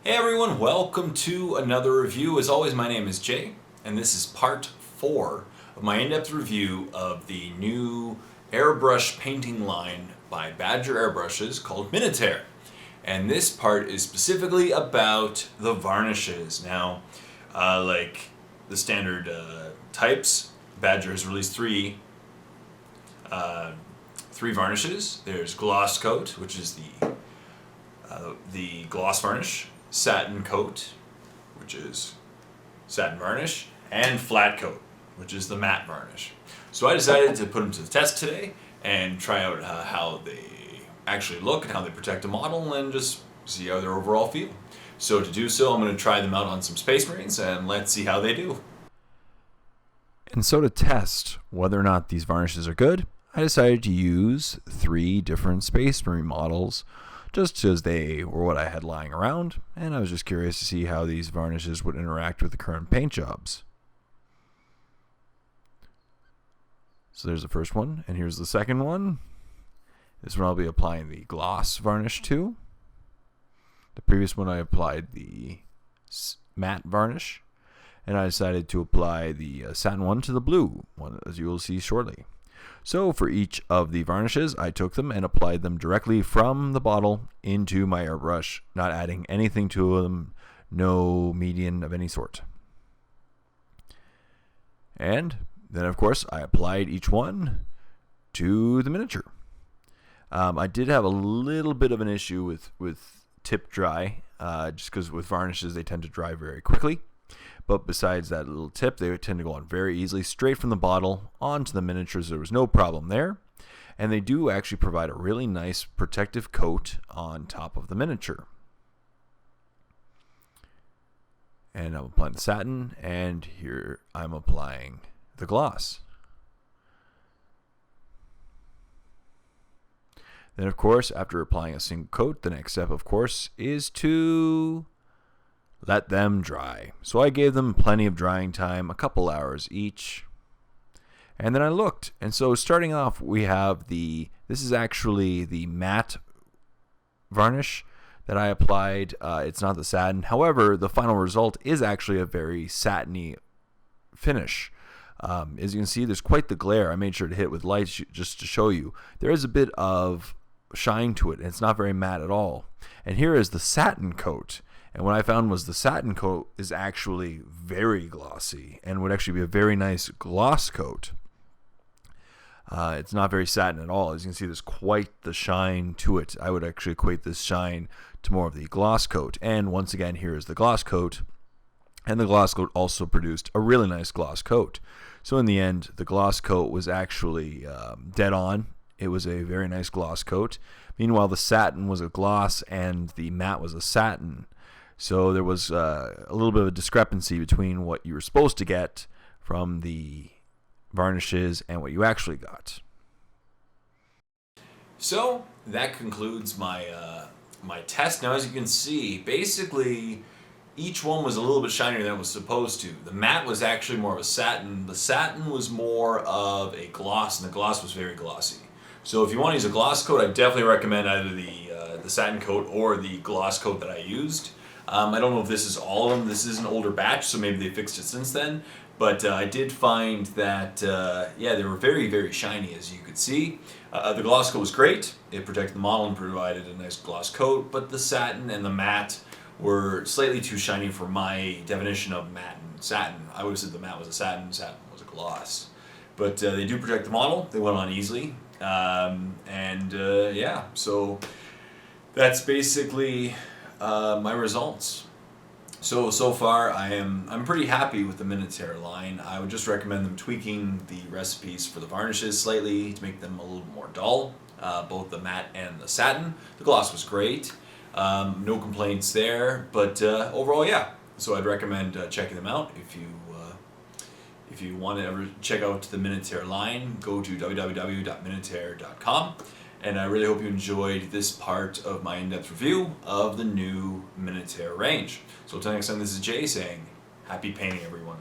Hey everyone, welcome to another review. As always, my name is Jay, and this is part 4 of my in-depth review of the new airbrush painting line by Badger Airbrushes called Minitaire. And this part is specifically about the varnishes. Now, like the standard types, Badger has released three varnishes. There's Gloss Coat, which is the gloss varnish, Satin Coat, which is satin varnish, and Flat Coat, which is the matte varnish. So I decided to put them to the test today and try out how they actually look and how they protect a model and just see how their overall feel. So to do so, I'm going to try them out on some Space Marines and let's see how they do. And so to test whether or not these varnishes are good, I decided to use 3 different Space Marine models just as they were what I had lying around, and I was just curious to see how these varnishes would interact with the current paint jobs. So there's the first one, and here's the second one. This one I'll be applying the gloss varnish to. The previous one I applied the matte varnish, and I decided to apply the satin one to the blue one, as you will see shortly. So for each of the varnishes, I took them and applied them directly from the bottle into my airbrush, not adding anything to them, no medium of any sort. And then, of course, I applied each one to the miniature. I did have a little bit of an issue with tip dry, just because with varnishes they tend to dry very quickly. But besides that little tip, they would tend to go on very easily, straight from the bottle onto the miniatures. There was no problem there. And they do actually provide a really nice protective coat on top of the miniature. And I'm applying the satin, and here I'm applying the gloss. Then, of course, after applying a single coat, the next step, of course, is to let them dry. So I gave them plenty of drying time, a couple hours each. And then I looked. And so starting off, we have this is actually the matte varnish that I applied. It's not the satin. However, the final result is actually a very satiny finish. As you can see, there's quite the glare. I made sure to hit with lights just to show you. There is a bit of shine to it, and it's not very matte at all. And here is the satin coat. And what I found was the satin coat is actually very glossy and would actually be a very nice gloss coat. It's not very satin at all. As you can see, there's quite the shine to it. I would actually equate this shine to more of the gloss coat. And once again, here is the gloss coat. And the gloss coat also produced a really nice gloss coat. So in the end, the gloss coat was actually dead on. It was a very nice gloss coat. Meanwhile, the satin was a gloss and the matte was a satin. So there was a little bit of a discrepancy between what you were supposed to get from the varnishes and what you actually got. So that concludes my my test. Now, as you can see, basically each one was a little bit shinier than it was supposed to. The matte was actually more of a satin. The satin was more of a gloss, and the gloss was very glossy. So if you want to use a gloss coat, I definitely recommend either the satin coat or the gloss coat that I used. I don't know if this is all of them. This is an older batch, so maybe they fixed it since then. But I did find that, yeah, they were very, very shiny, as you could see. The gloss coat was great. It protected the model and provided a nice gloss coat. But the satin and the matte were slightly too shiny for my definition of matte and satin. I would have said the matte was a satin was a gloss. But they do protect the model. They went on easily. Yeah, so that's basically my results. So far I'm pretty happy with the Minitaire line. I would just recommend them tweaking the recipes for the varnishes slightly to make them a little more dull, both the matte and the satin. The gloss was great, no complaints there, but overall, yeah. So I'd recommend checking them out. If you want to ever check out the Minitaire line, go to www.minitaire.com. And I really hope you enjoyed this part of my in-depth review of the new Minitaire range. So until next time, this is Jay saying, happy painting, everyone.